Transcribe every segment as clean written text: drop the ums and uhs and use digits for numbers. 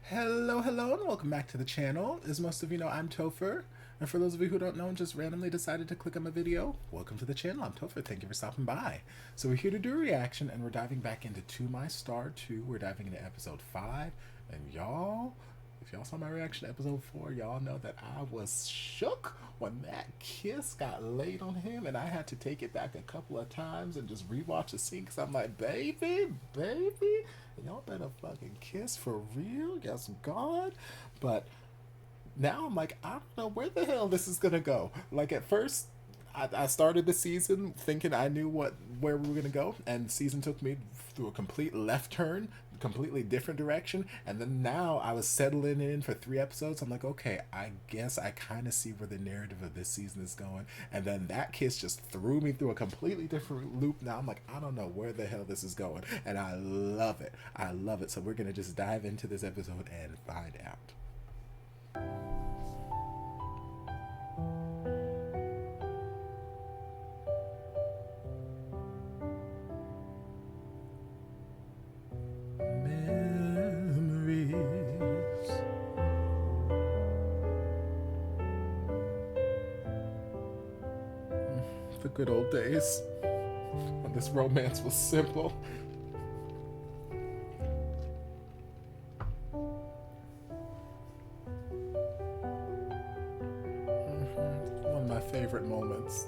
Hello, hello, and welcome back to the channel. As most of you know, I'm Topher. And for those of you who don't know and just randomly decided to click on my video, welcome to the channel. I'm Topher. Thank you for stopping by. So we're here to do a reaction, and we're diving back into To My Star 2. We're diving into episode 5. And y'all, if y'all saw my reaction to episode 4, y'all know that I was shook when that kiss got laid on him, and I had to take it back a couple of times and just rewatch the scene because I'm like, baby, baby, y'all better fucking kiss for real. Yes, God. But now I'm like, I don't know where the hell this is gonna go. Like at first, I started the season thinking I knew where we were gonna go, and the season took me through a complete left turn, completely different direction. And then now I was settling in for 3 episodes. I'm like, okay, I guess I kind of see where the narrative of this season is going. And then that kiss just threw me through a completely different loop. Now I'm like, I don't know where the hell this is going, and I love it. I love it. So we're gonna just dive into this episode and find out. Memories. The good old days when this romance was simple. One of my favorite moments.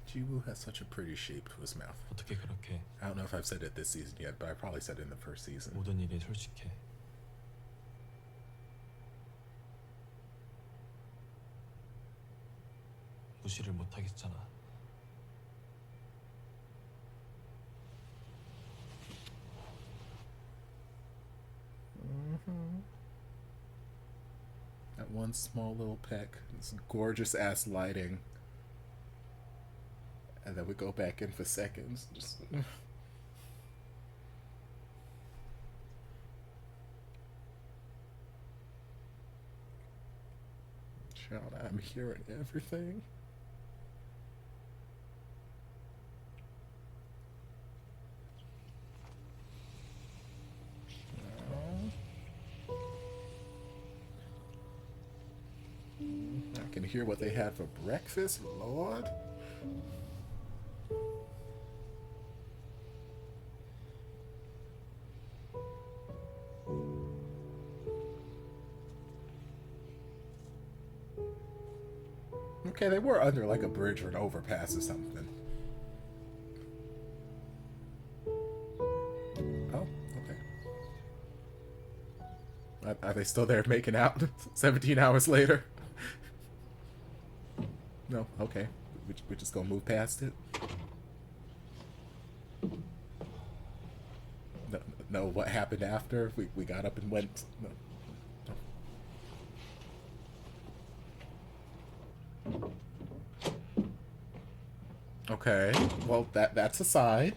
Jiwoo has such a pretty shape to his mouth. 어떻게 그렇게 I don't know if I've said it this season yet, but I probably said it in the first season. 모든 일에 솔직해. 무시를 못하겠잖아. That one small little peck, this gorgeous ass lighting. And then we go back in for seconds. Just child, I'm hearing everything. I can hear what they had for breakfast, Lord. Okay, they were under like a bridge or an overpass or something. Oh, okay. Are they still there making out 17 hours later? No, okay. We're just gonna move past it. No, no, what happened after? We got up and went. No. Okay, well that's a sign.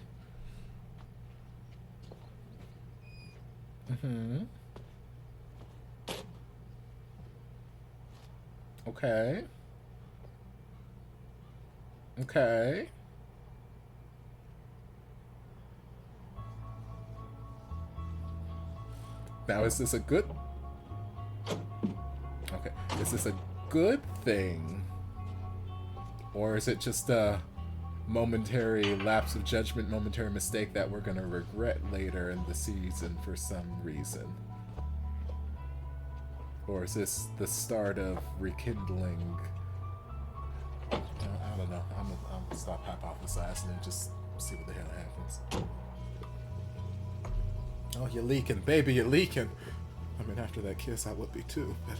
Okay. Okay. Now is this a good... Okay, is this a good thing? Or is it just a momentary lapse of judgment, momentary mistake that we're gonna regret later in the season for some reason? Or is this the start of rekindling? I don't know. I'm gonna stop hypothesizing and just see what the hell happens. Oh, you're leaking, baby, you're leaking. I mean, after that kiss, I would be too, but...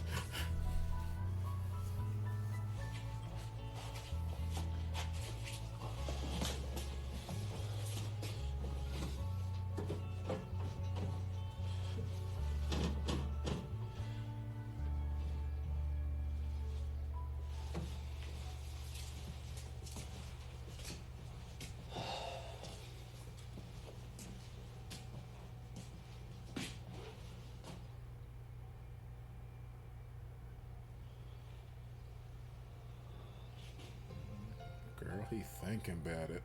thinking about it.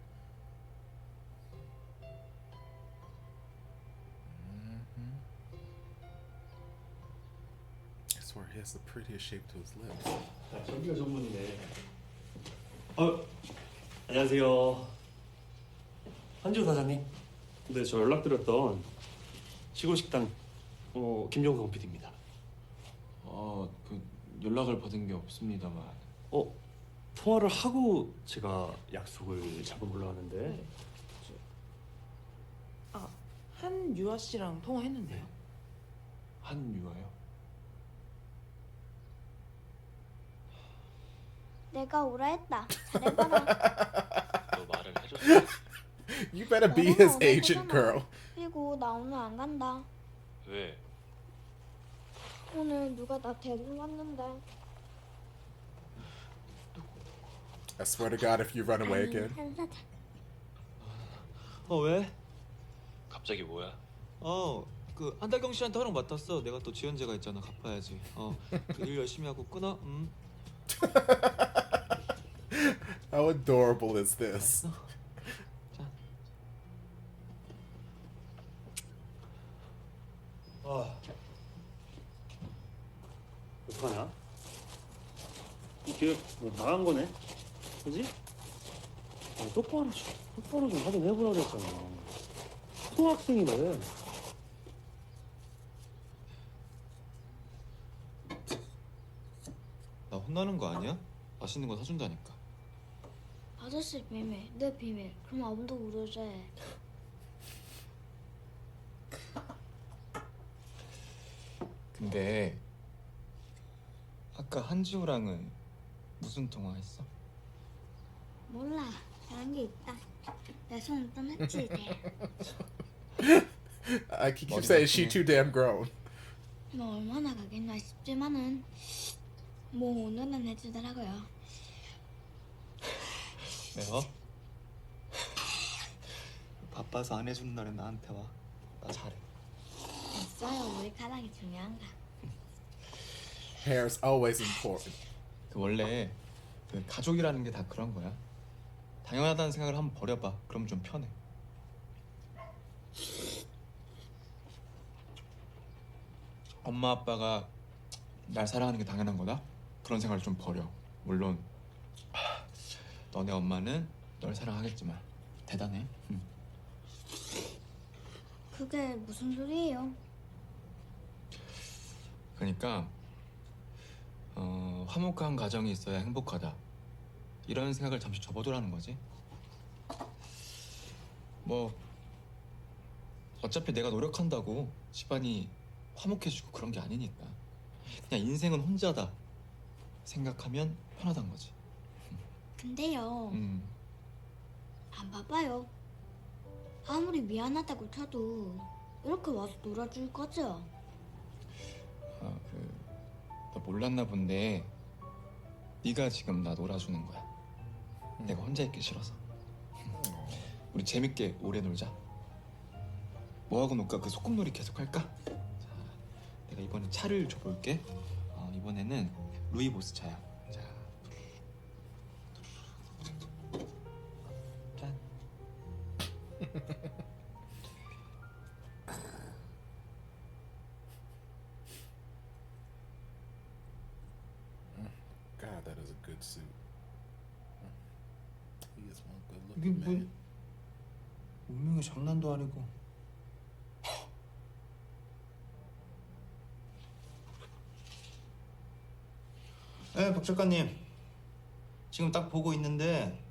I swear he has the prettiest shape to his lips. 저기가 전문이네. 안녕하세요. 한지호 사장님. 네, 저 연락드렸던 시골 식당 김종성 PD입니다. 그 연락을 받은 게 없습니다만. 통화를 하고 제가 약속을 잡아보려 하는데. 한유아 씨랑 통화했는데요. 한유아요? 내가 오라 했다. 잘해봐라. 너 말을 해줬어? You better be 너랑 his 오늘 agent, 보잖아. girl. 그리고 나 오늘 안 간다. 왜? 오늘 누가 나 데리고 갔는데. I swear to God, if you run away again. 한 사장. 왜? 갑자기 뭐야? 그 한달경 씨한테 허락 맡았어. 내가 또 지연제가 있잖아. 갚아야지. 그 일 열심히 하고 끊어. How adorable is this? 자. 어떡하냐? 이게 뭐 나간 거네? 그지? 똑바로 좀 확인해보라 그랬잖아. 초등학생이래. 나 혼나는 거 아니야? 맛있는 거 사준다니까. 아저씨 비밀, 내 비밀. 그럼 아무도 모르지. 근데 아까 한지우랑은 무슨 통화했어? 몰라. 그런 게 있다. 내 손 떠났지 이제. I keep saying she too damn grown. 뭐 얼마나 가겠나 싶지만은 뭐 오늘은 해주더라고요. 매워? 바빠서 안 해주는 날엔 나한테 와. 나 잘해. 됐어요. 우리 가랑이 중요한가. Hair is always important. 그 원래 그 가족이라는 게 다 그런 거야. 당연하다는 생각을 한번 버려봐. 그럼 좀 편해. 엄마 아빠가 날 사랑하는 게 당연한 거다? 그런 생각을 좀 버려. 물론 너네 엄마는 널 사랑하겠지만 대단해. 그게 무슨 소리예요? 그러니까 화목한 가정이 있어야 행복하다. 이런 생각을 잠시 접어두라는 거지. 뭐 어차피 내가 노력한다고 집안이 화목해지고 그런 게 아니니까. 그냥 인생은 혼자다 생각하면 편하단 거지. 근데요. 안 바빠요. 아무리 미안하다고 쳐도 이렇게 와서 놀아줄 거죠? 너 몰랐나 본데 네가 지금 나 놀아주는 거야. 내가 혼자 있기 싫어서. 우리 재밌게 오래 놀자. 뭐 하고 놀까? 그 소꿉놀이 계속 할까? 자, 내가 이번에 차를 줘볼게. 이번에는 루이보스 차야. 자, 짠. God, that is a good suit. He is one good 이게 looking 뭐 man. 운명의 장난도 아니고. 네, 박 작가님. 지금 딱 보고 있는데.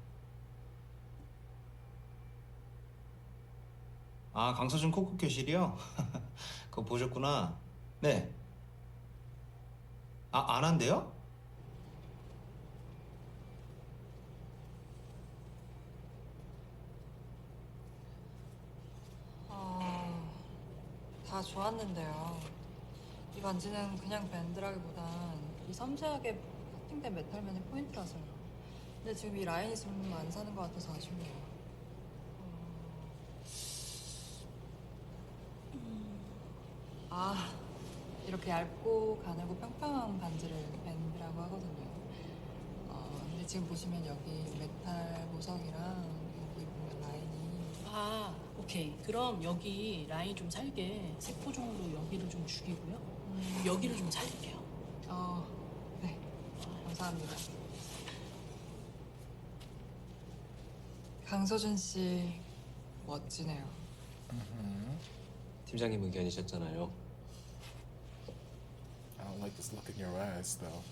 강서준 코코 교실이요? 그거 보셨구나. 네. 안 한대요? 다 좋았는데요. 이 반지는 그냥 밴드라기보단 이 섬세하게 커팅된 메탈면이 포인트라서요. 근데 지금 이 라인 있으면 안 사는 것 같아서 아쉽네요. 이렇게 얇고 가늘고 평평한 반지를 밴드라고 하거든요. 근데 지금 보시면 여기 메탈 보석이랑 여기 보면 라인이 아, 오케이. 그럼 여기 라인 좀 살게 세포종으로 여기를 좀 죽이고요. 여기를 좀 살릴게요. 네. 감사합니다. 강서준 씨 멋지네요. 팀장님 의견이셨잖아요. I don't like this look in your eyes, though.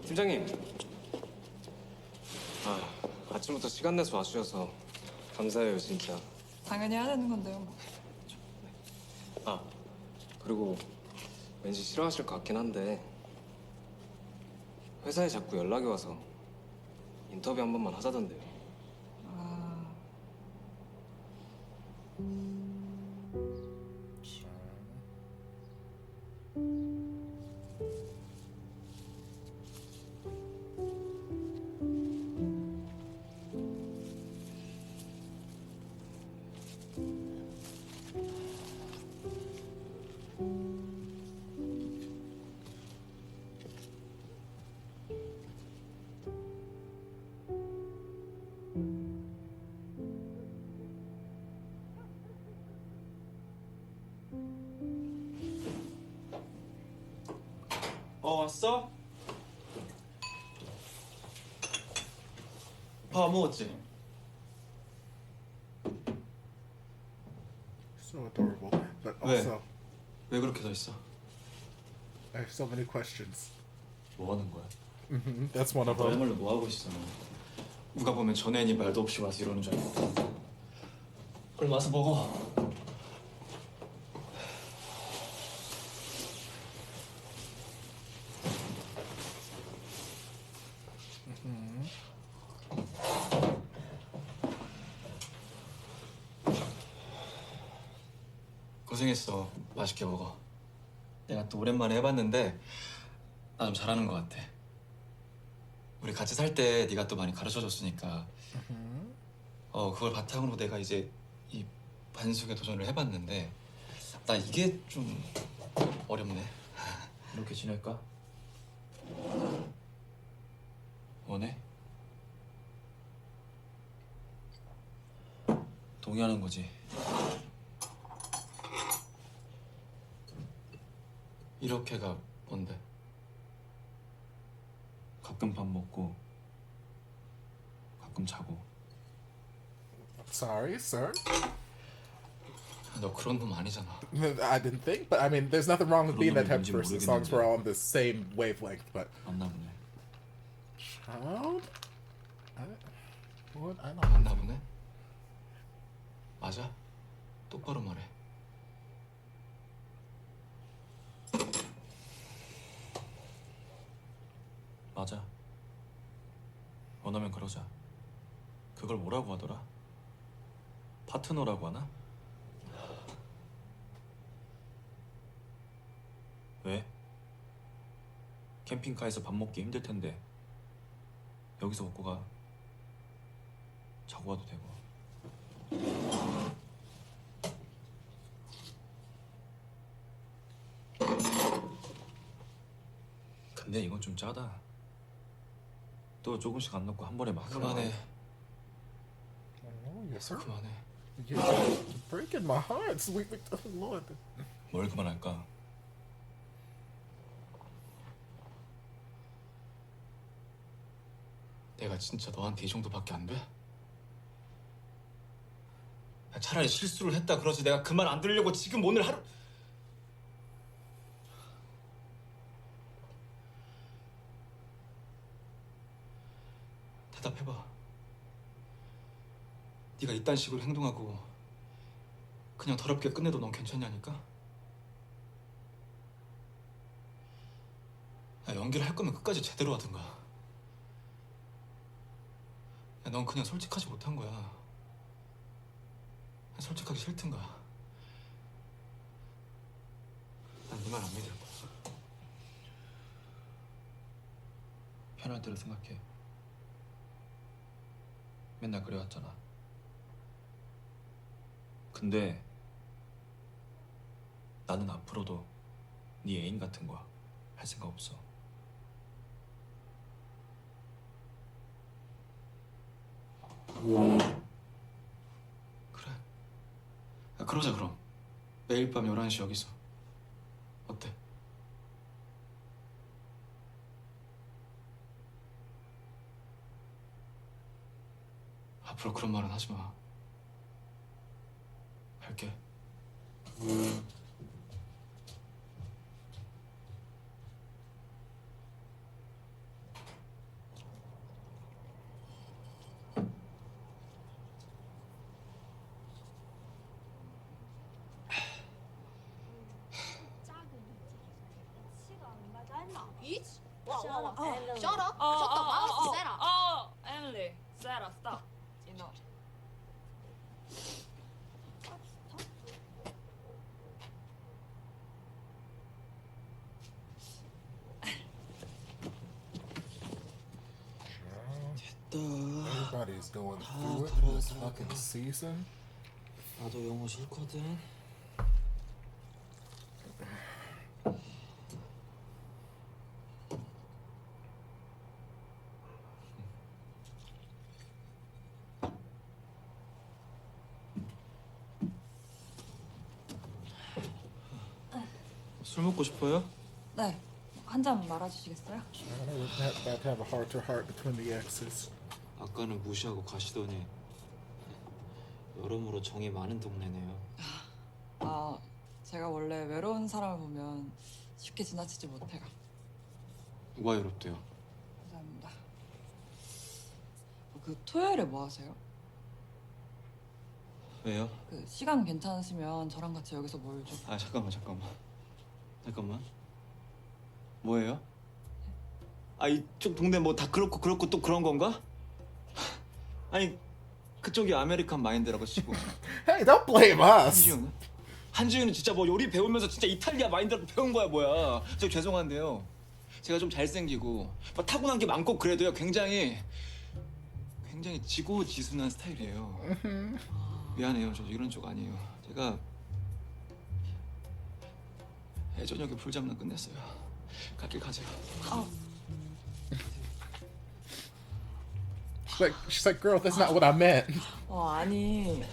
팀장님. 아침부터 시간 내서 와주셔서 감사해요, 진짜. 당연히 해야 되는 건데요. 뭐. 그리고 왠지 싫어하실 것 같긴 한데 회사에 자꾸 연락이 와서 인터뷰 한 번만 하자던데요. 왔어? 밥 안 먹었지? So adorable. But 왜? also, 왜 그렇게 서 있어? I have so many questions. 뭐 하는 거야? That's one of them. 너야말로 뭐 하고 있어? 누가 보면 전애인이 말도 없이 와서 이러는 줄 알고. 얼른 와서 먹어. 고생했어. 맛있게 먹어. 내가 또 오랜만에 해봤는데 나 좀 잘하는 것 같아. 우리 같이 살 때 네가 또 많이 가르쳐줬으니까 그걸 바탕으로 내가 이제 이 반숙에 도전을 해봤는데 나 이게 좀 어렵네. 이렇게 지낼까? 원해? 동의하는 거지. 이렇게가 뭔데? 가끔 밥 먹고 가끔 자고. Sorry, sir. 너 그런 놈 아니잖아. I didn't think, but I mean, there's nothing wrong with being that type of 그런 person 놈이 as long as we're 뭔지 all on the same wavelength. But 맞나 보네. child, what? I don't. 맞나 보네? 맞아? 똑바로 말해. 맞아. 원하면 그러자. 그걸 뭐라고 하더라? 파트너라고 하나? 왜? 캠핑카에서 밥 먹기 힘들 텐데 여기서 먹고 가. 자고 와도 되고. 근데 이건 좀 짜다. 또 조금씩 안 넣고 한 번에 막. 그만해. Oh, yes, sir. 그만해. You're breaking my heart, sweet Lord. 뭘 그만할까? 내가 진짜 너한테 이 정도밖에 안 돼? 야, 차라리 실수를 했다 그러지. 내가 그 말 안 들으려고 지금 오늘 하루. 대답해봐. 네가 이딴 식으로 행동하고 그냥 더럽게 끝내도 넌 괜찮냐니까? 야, 연기를 할 거면 끝까지 제대로 하든가. 야, 넌 그냥 솔직하지 못한 거야. 야, 솔직하기 싫든가. 난 네 말 안 믿을 거야. 편할 대로 생각해. 맨날 그래왔잖아. 근데 나는 앞으로도 네 애인 같은 거 할 생각 없어. 그래. 야, 그러자 그럼. 매일 밤 11시 여기서. 어때? 앞으로 그런 말은 하지 마. 할게. Each? Shut up. Shut up. Shut the mouth. Sarah. Emily, Sarah, stop. You know. Everybody's going through it this fucking season. 나도 영어 싫거든. 술 먹고 싶어요? 네, 한 잔 말아주시겠어요? I don't know, about to have a heart to heart between the exes. 아까는 무시하고 가시더니 여러모로 정이 많은 동네네요. 아, 제가 원래 외로운 사람을 보면 쉽게 지나치지 못해요. 뭐가 외롭대요? 감사합니다. 그 토요일에 뭐 하세요? 왜요? 그 시간 괜찮으시면 저랑 같이 여기서 놀죠. 아 잠깐만. 뭐예요? 아 이쪽 동네 뭐 다 그렇고 또 그런 건가? 아니 그쪽이 아메리칸 마인드라고 치고 Hey, don't blame us. 한지윤은 진짜 뭐 요리 배우면서 진짜 이탈리아 마인드라고 배운 거야 뭐야. 저 죄송한데요. 제가 좀 잘생기고 뭐 타고난 게 많고 그래도요 굉장히 지고지순한 스타일이에요. 미안해요. 저 이런 쪽 아니에요. 제가 애저녁에 풀잡는 끝냈어요. 갈길 가세요. She's like, girl, that's not what I meant. 아니,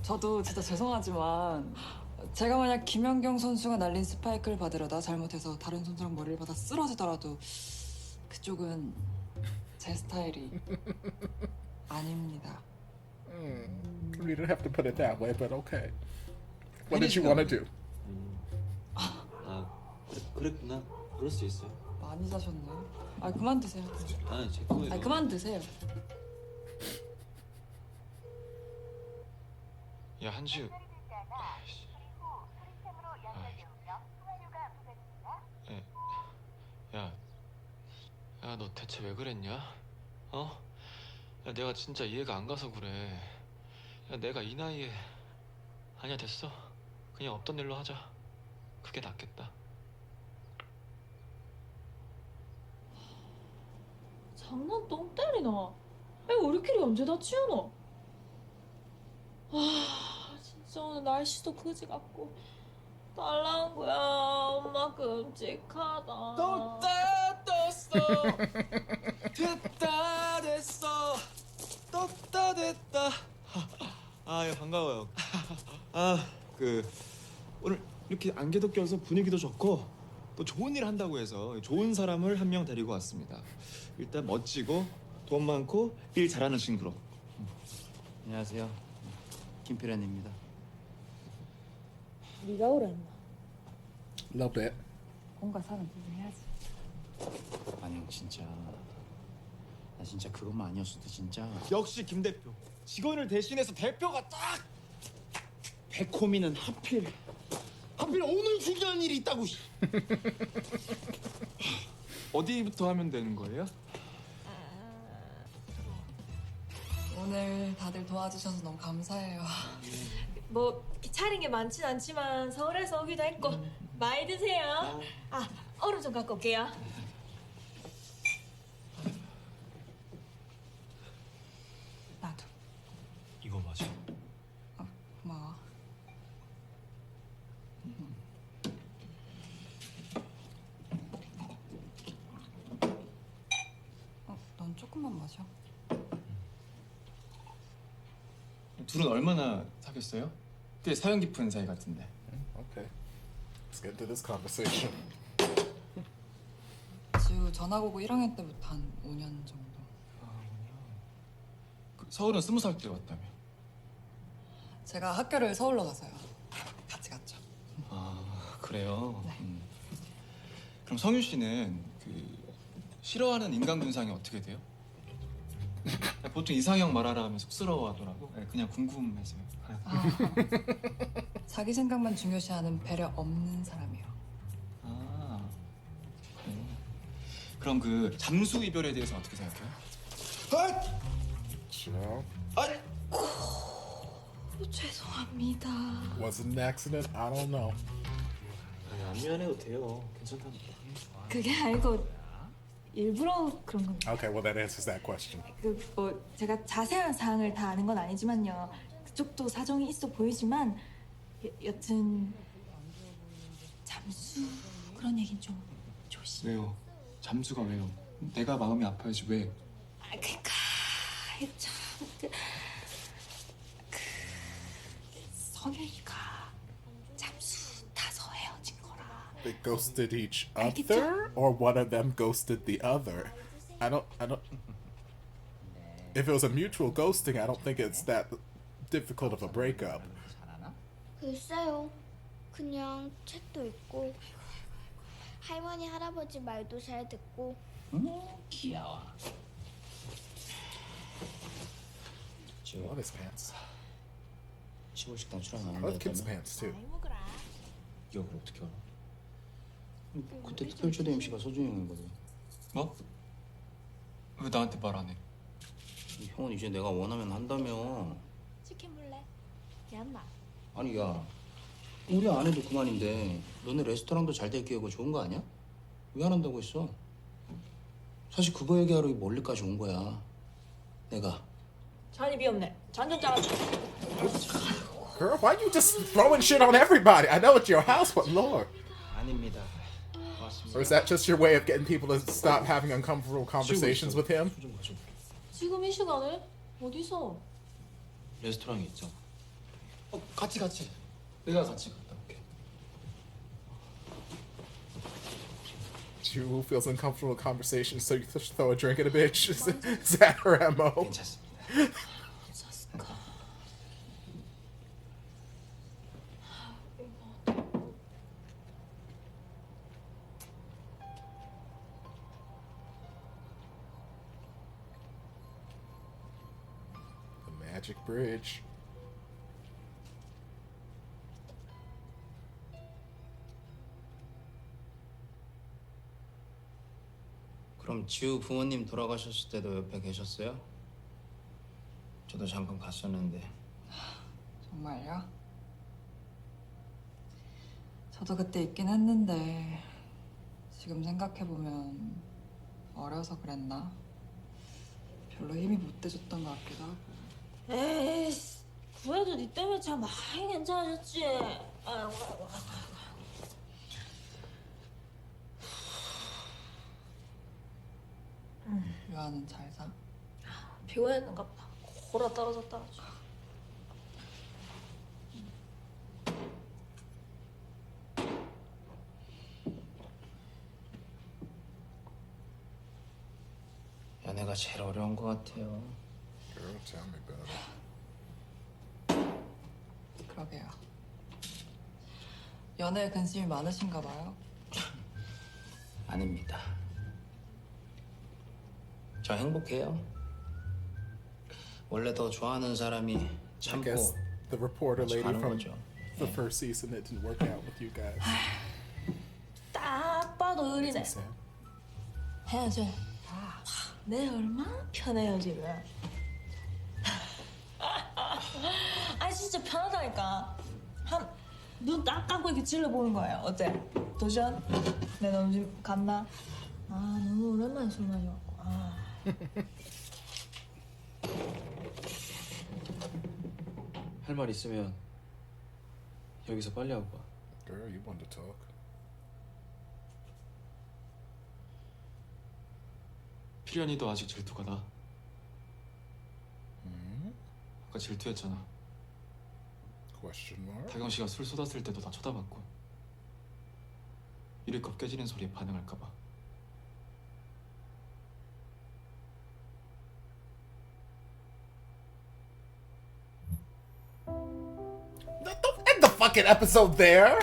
저도 진짜 죄송하지만 제가 만약 김연경 선수가 날린 스파이크를 받으려다 잘못해서 다른 선수랑 머리를 받아 쓰러지더라도 그쪽은 제 스타일이 아닙니다. We didn't have to put it that way, but okay. What did you want to do? 그랬구나. 그럴 수 있어요. 많이 자셨네. 아, 그만 드세요. 아니 제 거예요. 아, 그만 드세요. 야 한지윤. 야, 너 대체 왜 그랬냐? 어? 야, 내가 진짜 이해가 안 가서 그래. 야, 내가 이 나이에 아니야 됐어. 그냥 없던 일로 하자. 그게 낫겠다. 장난 똥 때리나? 아니 우리끼리 언제 다 치우노? 아 진짜 오늘 날씨도 그지 같고 달라는 거야. 엄마 끔찍하다. 떴다 떴어. 됐다 됐어. 떴다 됐다. 아, 반가워요. 오늘 이렇게 안개도 껴서 분위기도 좋고 또 좋은 일 한다고 해서 좋은 사람을 한 명 데리고 왔습니다. 일단 멋지고 돈 많고 일 잘하는 친구로. 안녕하세요. 김필현입니다. 네가 그랬나? Love that. 뭔가 사람 구분해야지. 아니 형 진짜 나 진짜 그것만 아니었어도 진짜. 역시 김 대표. 직원을 대신해서 대표가 딱. 백호미는 하필 오늘 중요한 일이 있다고. 어디부터 하면 되는 거예요? 오늘 다들 도와주셔서 너무 감사해요. 뭐 차린 게 많진 않지만 서울에서 오기도 했고 많이 드세요. 아 얼음 좀 갖고 올게요. 나도. 이거 맞아. 고마워. 넌 조금만 마셔. 둘은 얼마나 사귀었어요? 꽤 사연 깊은 사이 같은데. Okay. Let's get into this conversation. 지우 전학 오고 1학년 때부터 한 5년 정도. 서울은 20살 때 왔다며. 제가 학교를 서울로 가서요. 같이 갔죠. 아 그래요? 네. 그럼 성윤 씨는 그 싫어하는 인간 군상이 어떻게 돼요? 보통 이상형 말하라 하면 쑥스러워하더라고. 그냥 궁금해서요. 자기 생각만 중요시하는 배려 없는 사람이요. 아 그래. 그럼 그 잠수 이별에 대해서 어떻게 생각해요? Chill. 죄송합니다. Was it an accident? I don't know. 아니, 안 미안해도 돼요. 괜찮다니까. 그게 아니고 일부러 그런 건데. Okay, well that answers that question. 그 뭐 제가 자세한 사항을 다 아는 건 아니지만요. 그쪽도 사정이 있어 보이지만 여튼 잠수 그런 얘긴 좀 조심. 왜요? 잠수가 왜요? 내가 마음이 아파야지 왜? 아 그니까 참그 성현이가 잠수 타서 헤어진 거라. They ghosted each 알겠죠? other, or one of them ghosted the other. I don't. If it was a mutual ghosting, I don't think it's that difficult of a breakup. 글쎄요. 그냥 책도 읽고 할머니 할아버지 말도 잘 듣고. 귀여워. I love his pants. 시골 식당 출연 안 I 한다 love Kim's 했다며? pants too. 기억을 어떻게 알아? 그때 특별 초대 MC가 소준이 형이거든. 뭐? 왜 나한테 말 안 해? 형은 이제 내가 원하면 한다며. 치킨 물래? 미안마. 아니 야, 우리 안 해도 그만인데 너네 레스토랑도 잘 될 기회고 좋은 거 아니야? 왜 안 한다고 했어? 사실 그거 얘기하러 멀리까지 온 거야. 내가. 잔이 비었네. 잔 좀 짜라. Girl, why you just throwing shit on everybody? I know it's your house, but Lord. 아닙니다. Or is that just your way of getting people to stop having uncomfortable conversations with him? 좀 가져. 지금 이 시간에 어디서? 레스토랑에 있죠. 같이. 내가 같이 갔다 올게. Who feels uncomfortable with conversations, so you just throw a drink at a bitch? Is that her MO? 괜찮습니다. The magic bridge. 그럼 지우 부모님 돌아가셨을 때도 옆에 계셨어요? 저도 잠깐 갔었는데. 정말요? 저도 그때 있긴 했는데 지금 생각해보면 어려서 그랬나? 별로 힘이 못 돼줬던 것 같기도 하고. 에이씨, 그래도 니 때문에 참 많이 괜찮아졌지. 아이고. 유아는 잘 사? 피곤했는가 보다. 골아 떨어졌다. 아주. 연애가 제일 어려운 것 같아요. Girl, tell me about it. 그러게요. 연애에 관심이 많으신가 봐요. 아닙니다. 저 행복해요. 원래 더 좋아하는 사람이 I 참고 guess the reporter lady 가는 from 거죠. the first season that didn't work out with you guys. 딱 봐도 It's 의리네. sad. 헤어져. 내 얼마나 편해요 지금. 아 진짜 편하다니까. 눈 딱 감고 이렇게 찔러보는 거예요. 어때? 도전? 내 너무 좀 갔나? 아 너무 오랜만에 술 마셔갖고. 아. 할 말 있으면 여기서 빨리 하고 가. Girl, you wanted to talk. 필연이도 아직 질투가 나. 아까 질투했잖아. Question mark? 다경 씨가 술 쏟았을 때도 나 쳐다봤고 유리컵 깨지는 소리에 반응할까봐. Don't end the fucking episode there!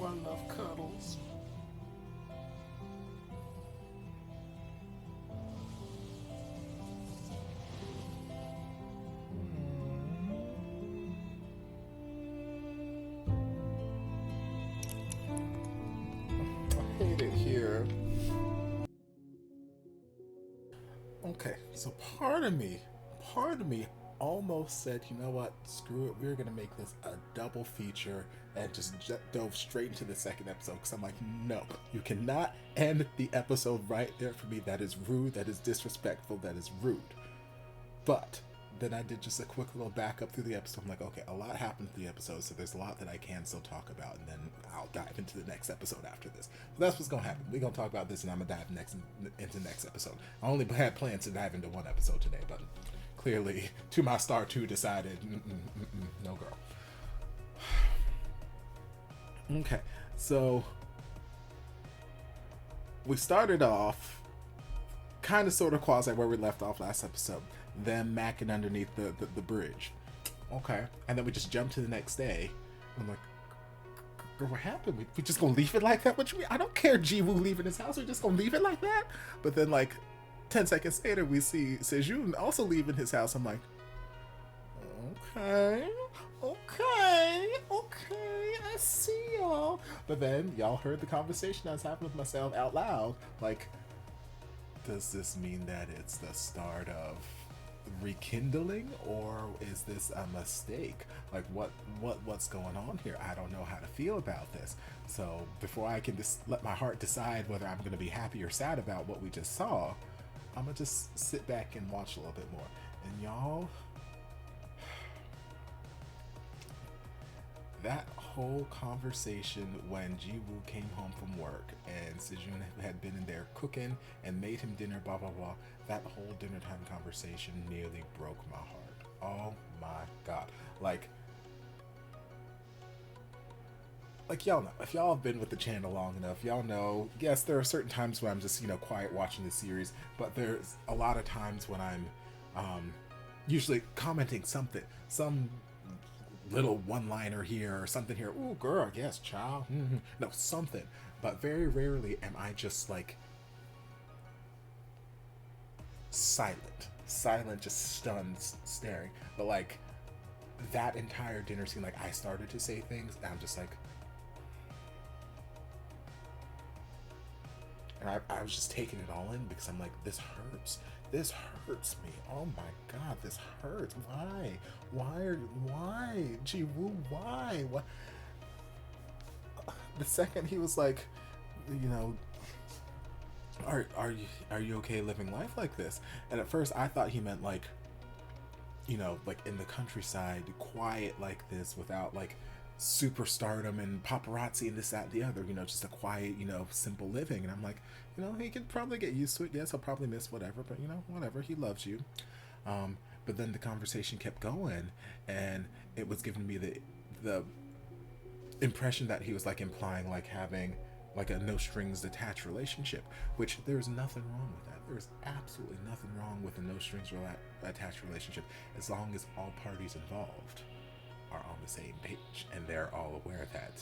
I love cuddles. I hate it here. Okay, so part of me almost said, you know what, screw it, we're gonna make this a double feature and just dove straight into the second episode, because I'm like, no, you cannot end the episode right there for me. That is rude, that is disrespectful, that is rude. But then I did just a quick little backup through the episode. I'm like, okay, a lot happened through the episode, so there's a lot that I can still talk about, and then I'll dive into the next episode after this. So that's what's gonna happen. We're gonna talk about this, and I'm gonna dive into the next episode. I only had plans to dive into one episode today, but clearly, To My Star 2 decided, no girl. Okay, so we started off kind of sort of quasi where we left off last episode, them macking underneath the bridge. Okay, and then we just jumped to the next day. I'm like, girl, what happened? We just gonna leave it like that? What you mean? I don't care, Jiwoo leaving his house. We just gonna leave it like that? But then like 10 seconds later, we see Sejun also leaving his house. I'm like, okay, I see y'all. But then y'all heard the conversation I was having with myself out loud. Like, does this mean that it's the start of rekindling, or is this a mistake? Like, what's going on here? I don't know how to feel about this. So before I can just let my heart decide whether I'm going to be happy or sad about what we just saw, I'm gonna just sit back and watch a little bit more. And y'all, that whole conversation when Jiwoo came home from work and Sejun had been in there cooking and made him dinner, blah blah blah, that whole dinner time conversation nearly broke my heart. Oh my god. Like y'all know, if y'all have been with the channel long enough, y'all know, yes, there are certain times when I'm just, quiet watching the series, but there's a lot of times when I'm usually commenting something, some little one-liner here or something here. Ooh, girl, yes, child. No, something. But very rarely am I just like silent, just stunned, staring. But like that entire dinner scene, like I started to say things, and I'm just like, and I was just taking it all in because I'm like, this hurts. This hurts me. Oh my god, this hurts. Why? Why? Jiwoo, why? What? The second he was like, are you okay living life like this? And at first I thought he meant like, like in the countryside, quiet like this, without like superstardom and paparazzi and this, that, and the other, just a quiet, simple living. And I'm like, he could probably get used to it. Yes, he'll probably miss whatever, but whatever, he loves you. But then the conversation kept going, and it was giving me the impression that he was like implying like having like a no strings attached relationship, which there's nothing wrong with that. There's absolutely nothing wrong with a no strings attached relationship as long as all parties involved are on the same page and they're all aware that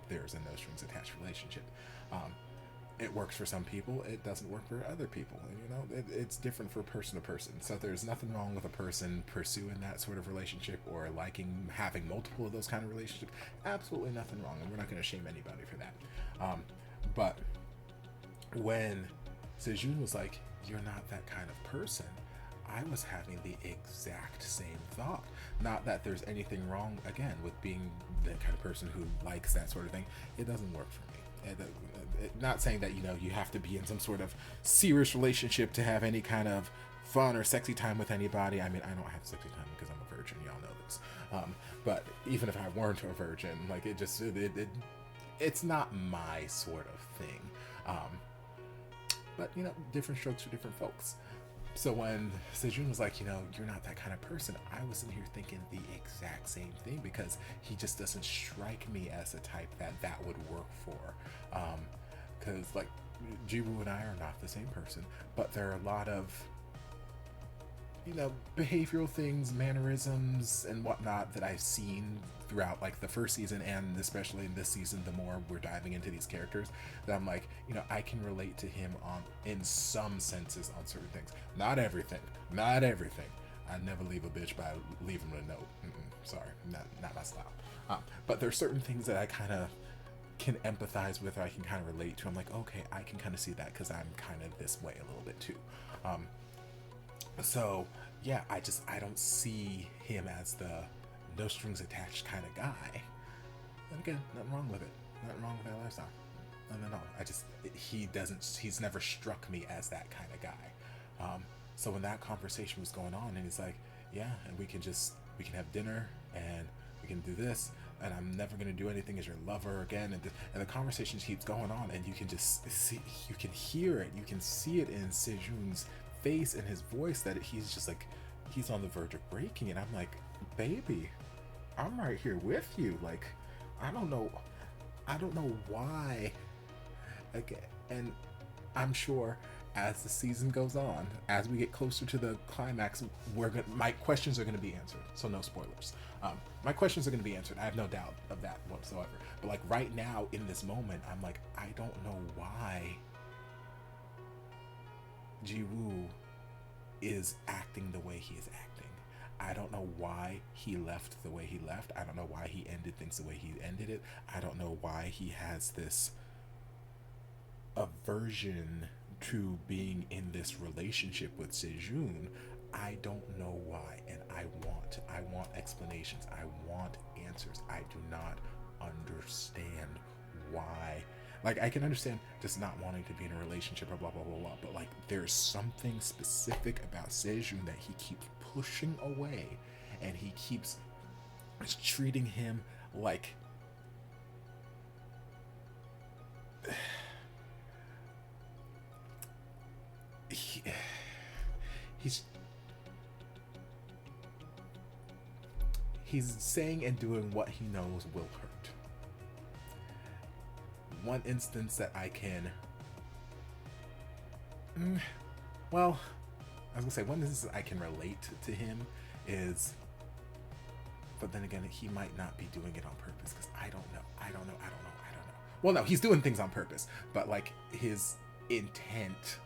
there's a no strings attached relationship. It works for some people, it doesn't work for other people. And, you know, it's different for person to person. So there's nothing wrong with a person pursuing that sort of relationship or liking having multiple of those kind of relationships. Absolutely nothing wrong, and we're not going to shame anybody for that. But when Sejun was like, "You're not that kind of person," I was having the exact same thought. Not that there's anything wrong, again, with being the kind of person who likes that sort of thing. It doesn't work for me. Not saying that, you know, you have to be in some sort of serious relationship to have any kind of fun or sexy time with anybody. I mean, I don't have sexy time because I'm a virgin, y'all know this. But even if I weren't a virgin, like, it's not my sort of thing. But, you know, different strokes for different folks. So when Sejun was like, you know, "You're not that kind of person," I was in here thinking the exact same thing, because he just doesn't strike me as a type that would work for. Because, like, Jiwoo and I are not the same person, but there are a lot of, you know, behavioral things, mannerisms, and whatnot that I've seen throughout, like, the first season, and especially in this season, the more we're diving into these characters, that I'm like, you know, I can relate to him in some senses on certain things. Not everything. I'd never leave a bitch by leaving a note. Sorry, not my style. But there's certain things that I kind of can empathize with, or I can kind of relate to. I'm like, okay, I can kind of see that, because I'm kind of this way a little bit too. So yeah, I don't see him as the no strings attached kind of guy. And again, nothing wrong with it. Nothing wrong with that lifestyle. No. He's never struck me as that kind of guy. So when that conversation was going on, and he's like, "Yeah, and we can have dinner, and we can do this, and I'm never going to do anything as your lover again," and the conversation keeps going on, and you can just see, you can hear it, you can see it in Sejun's face and his voice, that he's just like, he's on the verge of breaking. And I'm like, "Baby, I'm right here with you." Like, I don't know why. Okay, and I'm sure as the season goes on, as we get closer to the climax, my questions are going to be answered. So no spoilers. My questions are going to be answered. I have no doubt of that whatsoever. But, like, right now in this moment, I'm like, I don't know why Jiwoo is acting the way he is acting. I don't know why he left the way he left. I don't know why he ended things the way he ended it. I don't know why he has this aversion to being in this relationship with Sejun. I don't know why, and I want explanations. I want answers. I do not understand why. Like, I can understand just not wanting to be in a relationship or blah blah blah blah, but, like, there's something specific about Sejun that he keeps pushing away, and he keeps treating him like he's saying and doing what he knows will hurt. One instance that I can well, I was gonna say one instance I can relate to him is, but then again, he might not be doing it on purpose, because I don't know. Well, no, he's doing things on purpose, but, like, his intent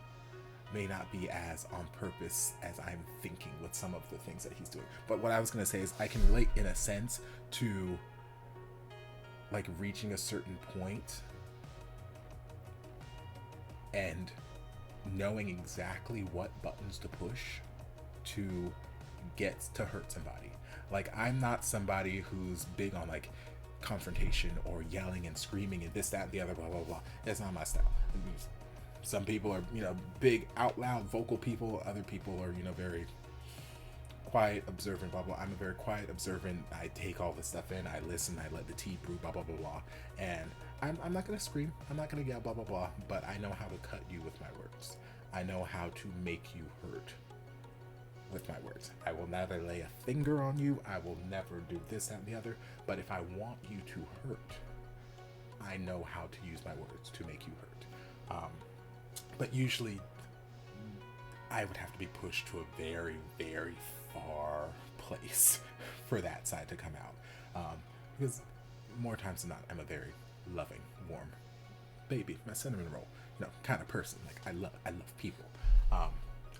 may not be as on purpose as I'm thinking with some of the things that he's doing. But what I was going to say is, I can relate in a sense to, like, reaching a certain point and knowing exactly what buttons to push to get to hurt somebody. Like, I'm not somebody who's big on, like, confrontation or yelling and screaming and this, that, and the other, blah, blah, blah. That's not my style. Some people are, you know, big, out loud, vocal people. Other people are, you know, very quiet, observant, blah, blah. I'm a very quiet, observant. I take all this stuff in. I listen. I let the tea brew, blah, blah, blah, blah. And I'm not going to scream. I'm not going to yell, blah, blah, blah. But I know how to cut you with my words. I know how to make you hurt with my words. I will never lay a finger on you. I will never do this, that, and the other. But if I want you to hurt, I know how to use my words to make you hurt. But usually, I would have to be pushed to a very, very far place for that side to come out. Because more times than not, I'm a very loving, warm baby, my cinnamon roll, kind of person. Like I love people.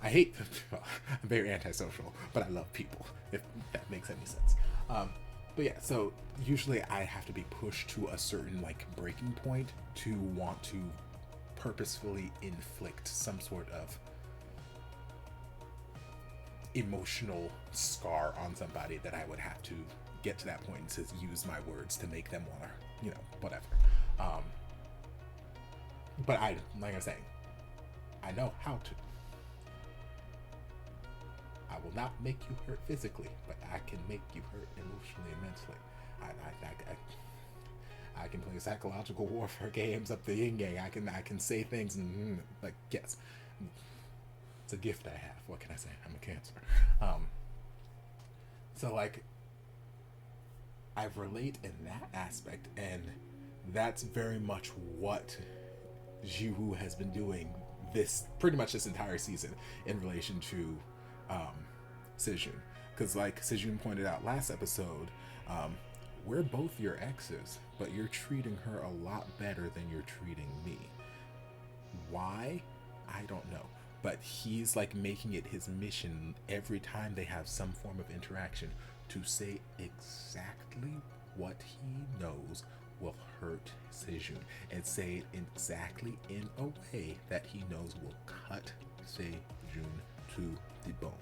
I hate, I'm very antisocial, but I love people, if that makes any sense. But yeah, so usually I have to be pushed to a certain like breaking point to want to purposefully inflict some sort of emotional scar on somebody that I would have to get to that point and to use my words to make them want to, whatever. But like I'm saying, I know how to. I will not make you hurt physically, but I can make you hurt emotionally and mentally. I can play psychological warfare games up the yin yang. I can say things and like, yes, it's a gift I have. What can I say? I'm a Cancer. So like, I relate in that aspect, and that's very much what Jiwoo has been doing pretty much this entire season in relation to Sejun. Because like Sejun pointed out last episode, we're both your exes, but you're treating her a lot better than you're treating me. Why? I don't know. But he's like making it his mission every time they have some form of interaction to say exactly what he knows will hurt Sejun, and say it exactly in a way that he knows will cut Sejun to the bone.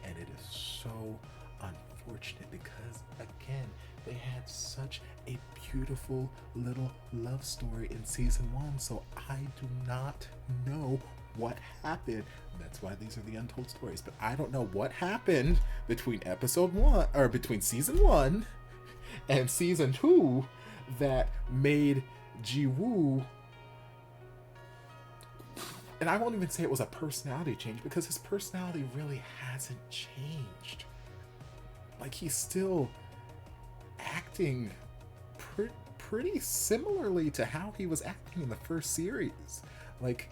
And it is so unfortunate because, again, they had such a beautiful little love story in season 1, so I do not know what happened. That's why these are the untold stories, but I don't know what happened between between season 1 and season 2 that made Jiwoo, and I won't even say it was a personality change, because his personality really hasn't changed. Like, he's still acting pretty similarly to how he was acting in the first series. Like,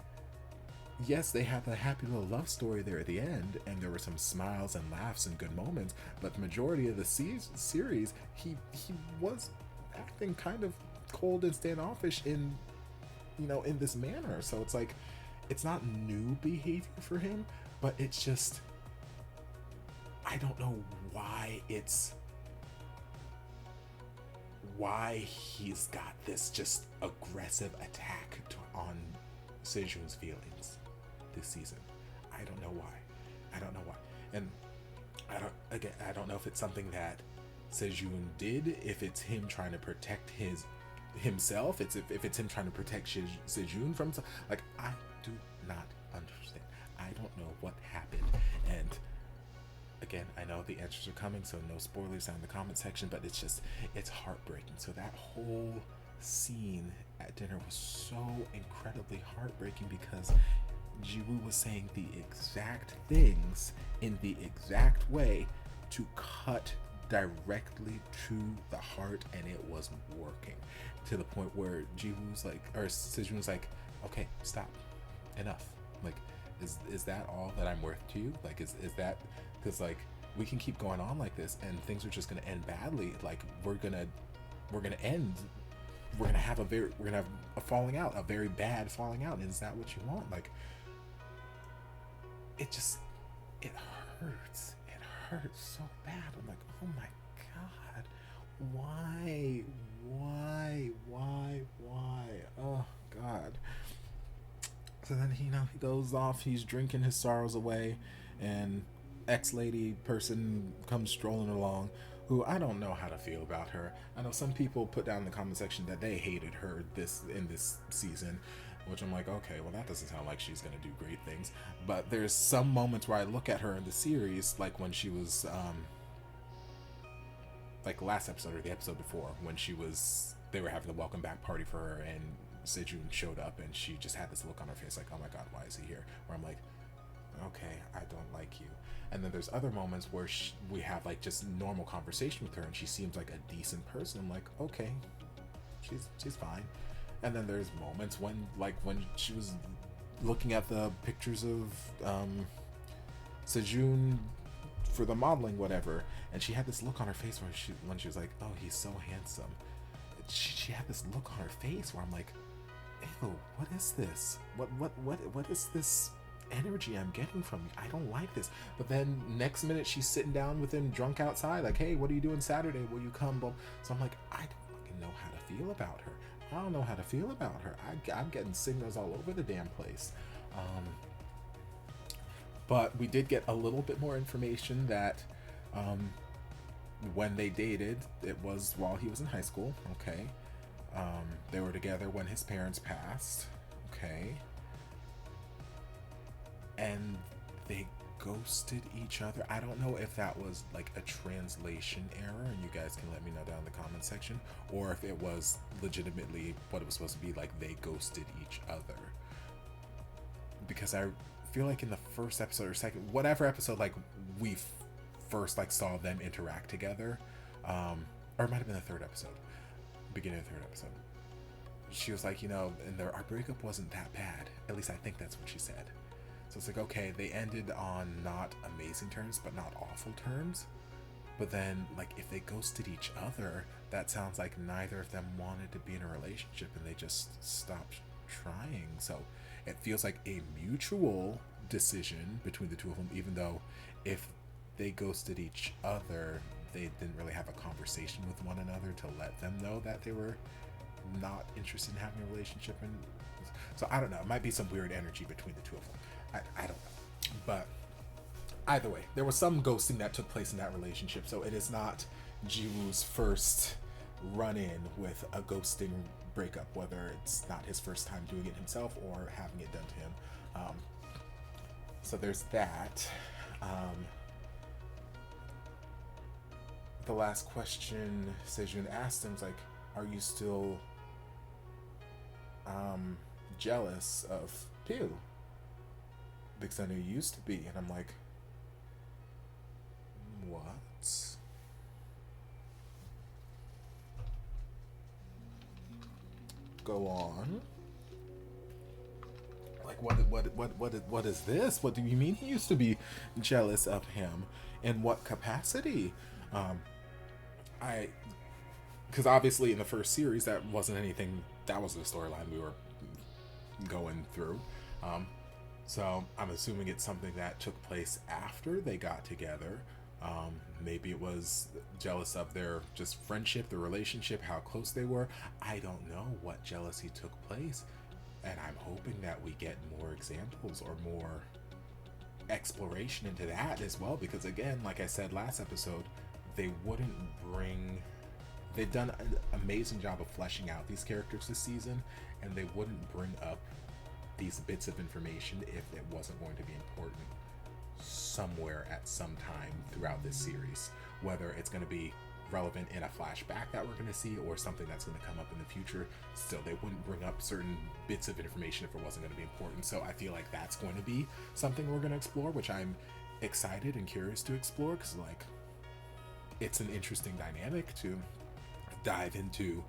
yes, they have a happy little love story there at the end, and there were some smiles and laughs and good moments, but the majority of the series, he was acting kind of cold and standoffish in this manner. So it's like, it's not new behavior for him, but it's just, I don't know why he's got this just aggressive attack on Sejun's feelings this season. I don't know why. And I don't know if it's something that Sejun did, if it's him trying to protect himself, if it's him trying to protect Sejun from, like, I do not understand. I don't know what happened. And again, I know the answers are coming, so no spoilers down in the comment section, but it's heartbreaking. So that whole scene at dinner was so incredibly heartbreaking, because Jiwoo was saying the exact things in the exact way to cut directly to the heart, and it was working to the point where Sejun was like, okay, stop, enough. Like, is that all that I'm worth to you? Like, is that, because like, we can keep going on like this and things are just going to end badly. Like, we're gonna have a falling out, a very bad falling out. And is that what you want? Like, it hurts. It hurts so bad. I'm like, oh my God, why? Oh God. So then he goes off, he's drinking his sorrows away, and ex-lady person comes strolling along, who I don't know how to feel about her. I know some people put down in the comment section that they hated her in this season, which I'm like, okay, well, that doesn't sound like she's gonna do great things. But there's some moments where I look at her in the series, like when she was like last episode or the episode before, when they were having the welcome back party for her, and Sejun showed up and she just had this look on her face like, oh my God, why is he here? Where I'm like, okay, I don't like you. And then there's other moments where we have like just normal conversation with her, and she seems like a decent person. I'm like, okay, she's fine. And then there's moments when she was looking at the pictures of Sejun for the modeling, whatever. And she had this look on her face when she was like, oh, he's so handsome. She had this look on her face where I'm like, ew, what is this? What is this energy I'm getting from you? I don't like this. But then next minute she's sitting down with him drunk outside, like, hey, what are you doing Saturday? Will you come? Boom. So I'm like, I don't fucking know how to feel about her. I don't know how to feel about her. I'm getting signals all over the damn place. But we did get a little bit more information that when they dated, it was while he was in high school. Okay. They were together when his parents passed. Okay. And they ghosted each other. I don't know if that was like a translation error, and you guys can let me know down in the comment section, or if it was legitimately what it was supposed to be, like they ghosted each other. Because I feel like in the first episode or second, whatever episode, like we first like saw them interact together, or it might have been the third episode, beginning of the third episode. She was like, you know, and our breakup wasn't that bad. At least I think that's what she said. So it's like, okay, they ended on not amazing terms, but not awful terms. But then, like, if they ghosted each other, that sounds like neither of them wanted to be in a relationship and they just stopped trying. So it feels like a mutual decision between the two of them, even though if they ghosted each other, they didn't really have a conversation with one another to let them know that they were not interested in having a relationship. And so I don't know, it might be some weird energy between the two of them. I don't know. But either way, there was some ghosting that took place in that relationship, so it is not Jiwoo's first run-in with a ghosting breakup, whether it's not his first time doing it himself or having it done to him. So there's that. The last question Sejun asked him was like, are you still jealous of Pyu? Because I knew you used to be. And I'm like, what? Go on. Like, what is this? What do you mean he used to be jealous of him? In what capacity? Because obviously in the first series that wasn't anything, that wasn't a storyline we were going through. So I'm assuming it's something that took place after they got together. Maybe it was jealous of their just friendship, their relationship, how close they were. I don't know what jealousy took place. And I'm hoping that we get more examples or more exploration into that as well. Because again, like I said last episode, they've done an amazing job of fleshing out these characters this season, and they wouldn't bring up these bits of information if it wasn't going to be important somewhere at some time throughout this series, whether it's going to be relevant in a flashback that we're going to see or something that's going to come up in the future. Still, they wouldn't bring up certain bits of information if it wasn't going to be important. So I feel like that's going to be something we're going to explore, which I'm excited and curious to explore, because like it's an interesting dynamic to dive into.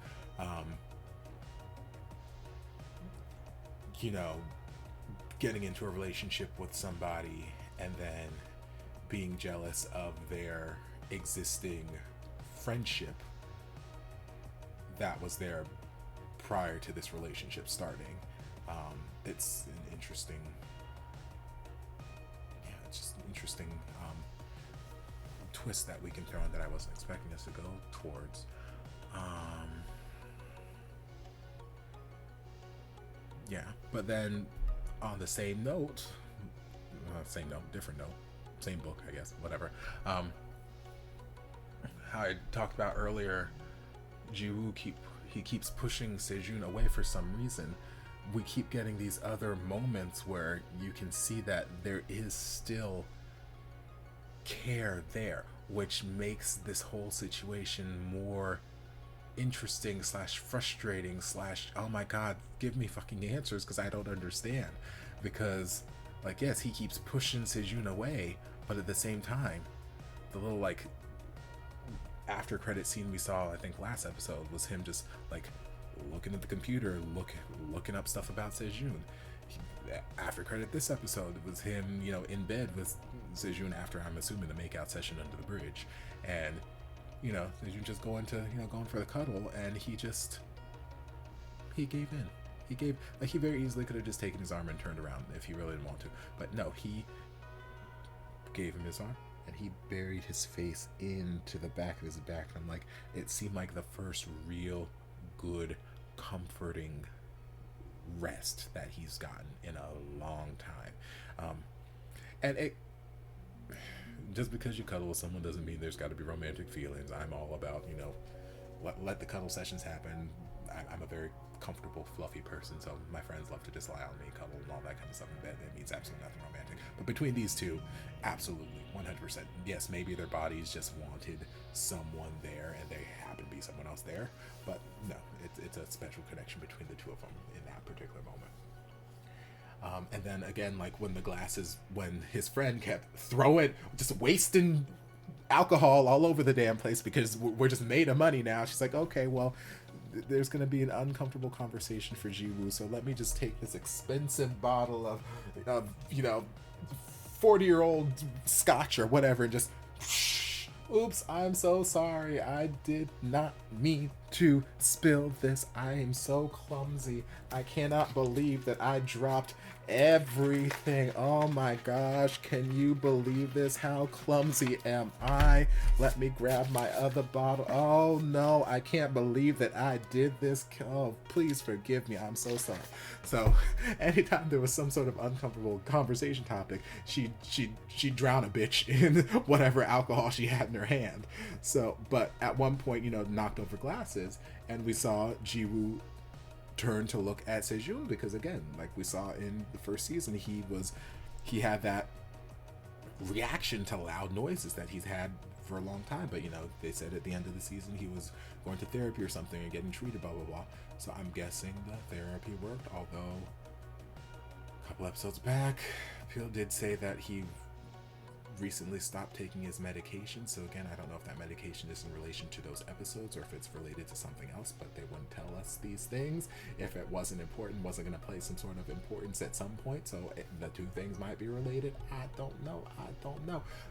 You know, getting into a relationship with somebody and then being jealous of their existing friendship that was there prior to this relationship starting. It's an interesting, it's just an interesting twist that we can throw in that I wasn't expecting us to go towards. Yeah, but then on the same note, different note, same book, I guess, whatever. How I talked about earlier, Jiwoo keeps pushing Sejun away for some reason. We keep getting these other moments where you can see that there is still care there, which makes this whole situation more interesting / frustrating / oh my god, give me fucking answers, because I don't understand. Because like, yes, he keeps pushing Sejun away, but at the same time, the little like after credit scene we saw, I think last episode, was him just like looking at the computer, looking up stuff about Sejun. After credit this episode was him, you know, in bed with Sejun after, I'm assuming, the makeout session under the bridge, and you know, Sejun just going for the cuddle, and he gave in. He very easily could have just taken his arm and turned around if he really didn't want to, but no, he gave him his arm and he buried his face into the back of his back. And I'm like, it seemed like the first real good comforting rest that he's gotten in a long time. And it, just because you cuddle with someone doesn't mean there's got to be romantic feelings. I'm all about, you know, let the cuddle sessions happen. I'm a very comfortable, fluffy person, so my friends love to just lie on me, cuddle, and all that kind of stuff in bed. It means absolutely nothing romantic. But between these two, absolutely, 100%. Yes, maybe their bodies just wanted someone there, and they happen to be someone else there. But no, it's a special connection between the two of them in that particular moment. And then again, like when his friend kept just wasting alcohol all over the damn place because we're just made of money now. She's like, okay, well, there's going to be an uncomfortable conversation for Jiwoo, so let me just take this expensive bottle of you know, 40-year-old scotch or whatever and just, oops, I'm so sorry. I did not mean to spill this. I am so clumsy. I cannot believe that I dropped everything. Oh my gosh, can you believe this? How clumsy am I? Let me grab my other bottle. Oh no, I can't believe that I did this. Oh, please forgive me. I'm so sorry. So anytime there was some sort of uncomfortable conversation topic, she'd drown a bitch in whatever alcohol she had in her hand. So, but at one point, you know, knocked over glasses, and we saw Jiwoo turn to look at Sejun, because again, like we saw in the first season, he had that reaction to loud noises that he's had for a long time. But you know, they said at the end of the season he was going to therapy or something and getting treated, blah blah blah. So I'm guessing the therapy worked, although a couple episodes back Peel did say that he recently stopped taking his medication. So again, I don't know if that medication is in relation to those episodes or if it's related to something else, but they wouldn't tell us these things if it wasn't important, wasn't going to play some sort of importance at some point. So the two things might be related. I don't know,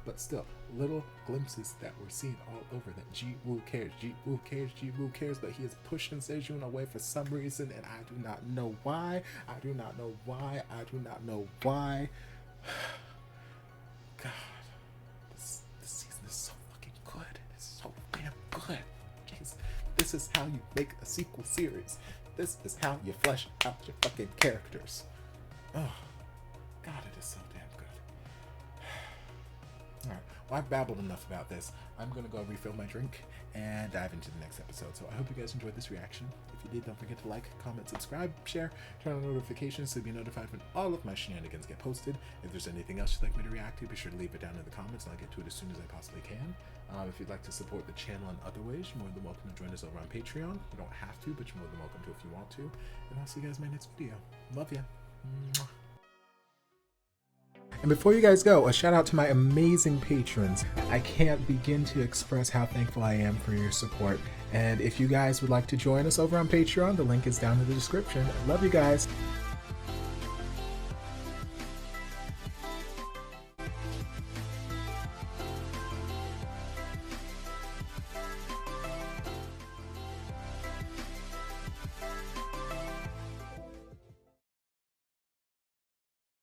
but still, little glimpses that we're seeing all over that Jiwoo cares, but he is pushing Sejun away for some reason, and I do not know why. God, this season is so fucking good. It's so damn good. Jeez, this is how you make a sequel series. This is how you flesh out your fucking characters. Oh, God, it is so damn good. Alright, well, I've babbled enough about this. I'm gonna go refill my drink and dive into the next episode. So I hope you guys enjoyed this reaction. If you did, don't forget to like, comment, subscribe, share, turn on notifications to be notified when all of my shenanigans get posted. If there's anything else you'd like me to react to, be sure to leave it down in the comments and I'll get to it as soon as I possibly can. If you'd like to support the channel in other ways, you're more than welcome to join us over on Patreon. You don't have to, but you're more than welcome to if you want to. And I'll see you guys in my next video. Love ya. Mwah. And before you guys go, a shout out to my amazing patrons. I can't begin to express how thankful I am for your support. And if you guys would like to join us over on Patreon, the link is down in the description. Love you guys.